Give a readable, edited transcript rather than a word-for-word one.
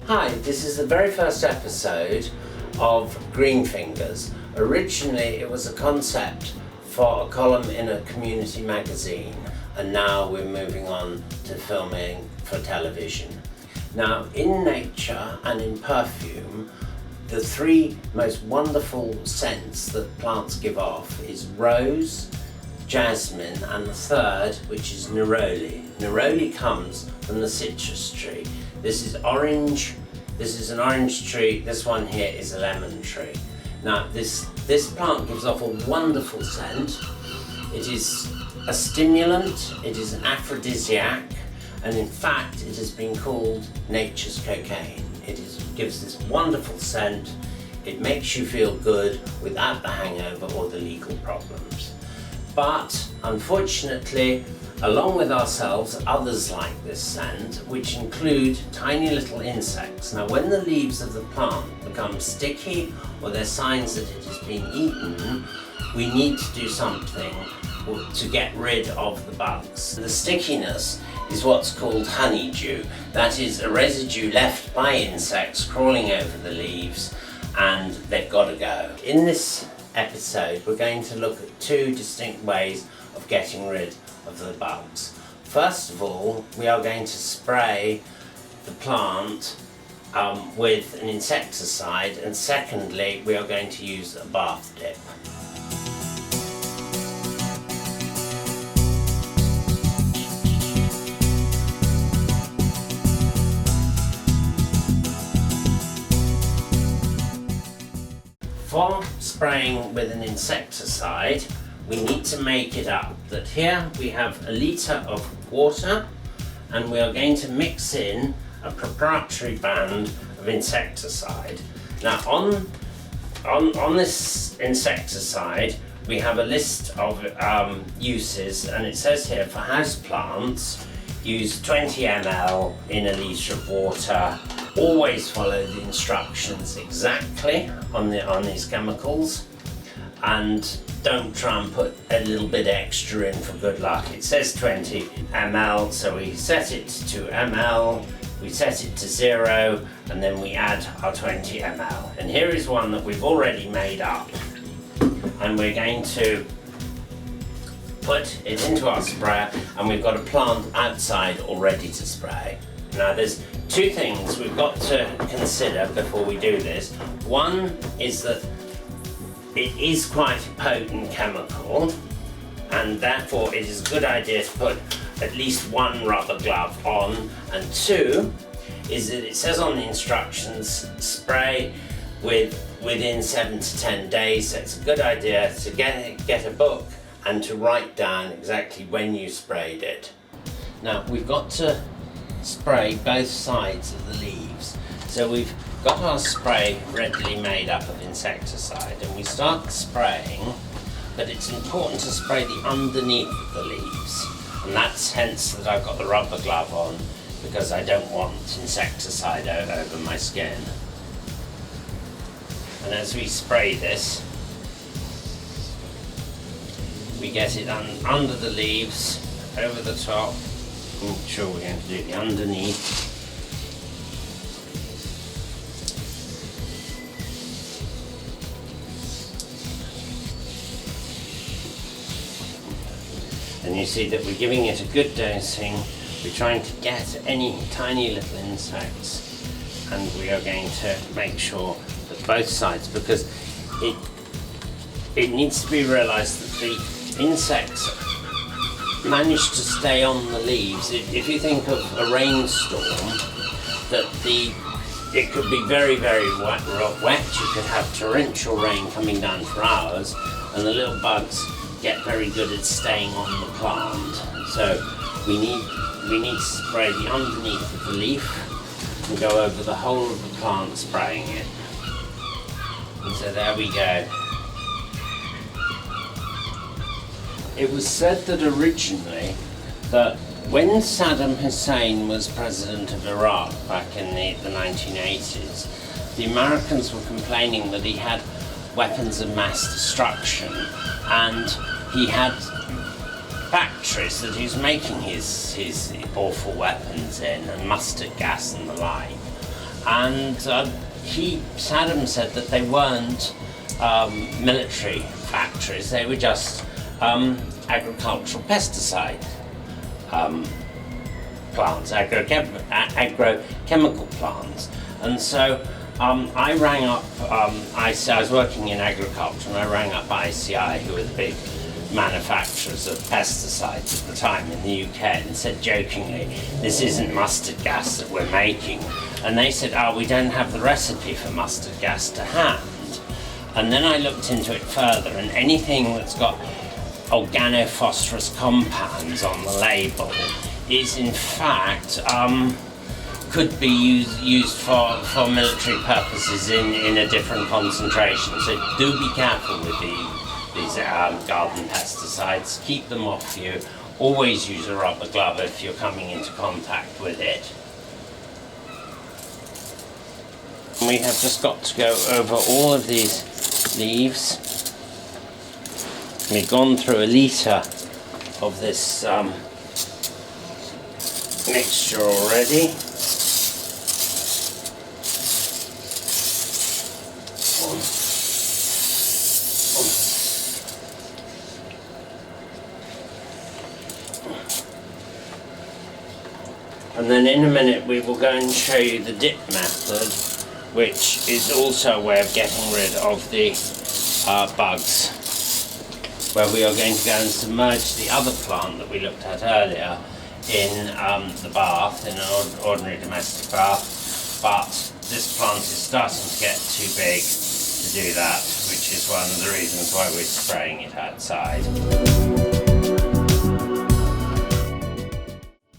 Hi, this is the very first episode of Green Fingers. Originally it was a concept for a column in a community magazine, and now we're moving on to filming for television. Now, in nature and in perfume, the three most wonderful scents that plants give off is rose, jasmine, and the third, which is neroli. Neroli comes from the citrus tree. This is orange, this is an orange tree, this one here is a lemon tree. Now this plant gives off a wonderful scent. It is a stimulant, it is an aphrodisiac, and in fact it has been called nature's cocaine. Gives this wonderful scent, it makes you feel good without the hangover or the legal problems. But unfortunately, along with ourselves, others like this scent, which include tiny little insects. Now, when the leaves of the plant become sticky or they're signs that it has been eaten, we need to do something to get rid of the bugs. The stickiness is what's called honeydew. That is a residue left by insects crawling over the leaves, and they've got to go. In this episode, we're going to look at two distinct ways of getting rid of the bugs. First of all, we are going to spray the plant with an insecticide, and secondly, we are going to use a bath dip. For spraying with an insecticide, we need to make it up that here we have a litre of water, and we are going to mix in a proprietary band of insecticide. Now on this insecticide we have a list of uses, and it says here for house plants use 20 ml in a litre of water. Always follow the instructions exactly on these chemicals, and don't try and put a little bit extra in for good luck. It says 20 ml, so we set it to ml, we set it to 0, and then we add our 20 ml. And here is one that we've already made up, and we're going to put it into our sprayer, and we've got a plant outside all ready to spray. Now there's two things we've got to consider before we do this. One is that it is quite a potent chemical, and therefore it is a good idea to put at least one rubber glove on. And two is that it says on the instructions spray within 7 to 10 days, so it's a good idea to get a book and to write down exactly when you sprayed it. Now we've got to spray both sides of the leaves. So we've got our spray readily made up of insecticide, and we start spraying, but it's important to spray the underneath of the leaves, and that's hence that I've got the rubber glove on, because I don't want insecticide over my skin. And as we spray this, we get it under the leaves, over the top. I'm sure we're going to do the underneath. And you see that we're giving it a good dosing. We're trying to get any tiny little insects, and we are going to make sure that both sides, because it needs to be realised that the insects manage to stay on the leaves. If you think of a rainstorm, that it could be very, very wet. You could have torrential rain coming down for hours, and the little bugs get very good at staying on the plant. So we need to spray the underneath of the leaf and go over the whole of the plant, spraying it. And so there we go. It was said that originally that when Saddam Hussein was president of Iraq back in the 1980s, the Americans were complaining that he had weapons of mass destruction, and he had factories that he was making his awful weapons in, and mustard gas and the like. and Saddam said that they weren't military factories, they were just agricultural pesticide plants, agrochemical plants. And so I rang up ICI. I was working in agriculture, and I rang up ICI, who were the big manufacturers of pesticides at the time in the UK, and said jokingly, "This isn't mustard gas that we're making." And they said, "Oh, we don't have the recipe for mustard gas to hand." And then I looked into it further, and anything that's got organophosphorus compounds on the label is in fact could be used for military purposes in a different concentration. So do be careful with these garden pesticides. Keep them off you. Always use a rubber glove if you're coming into contact with it. We have just got to go over all of these leaves. We've gone through a litre of this mixture already. And then in a minute we will go and show you the dip method, which is also a way of getting rid of the bugs, where we are going to go and submerge the other plant that we looked at earlier in the bath, in an ordinary domestic bath, but this plant is starting to get too big to do that, which is one of the reasons why we're spraying it outside.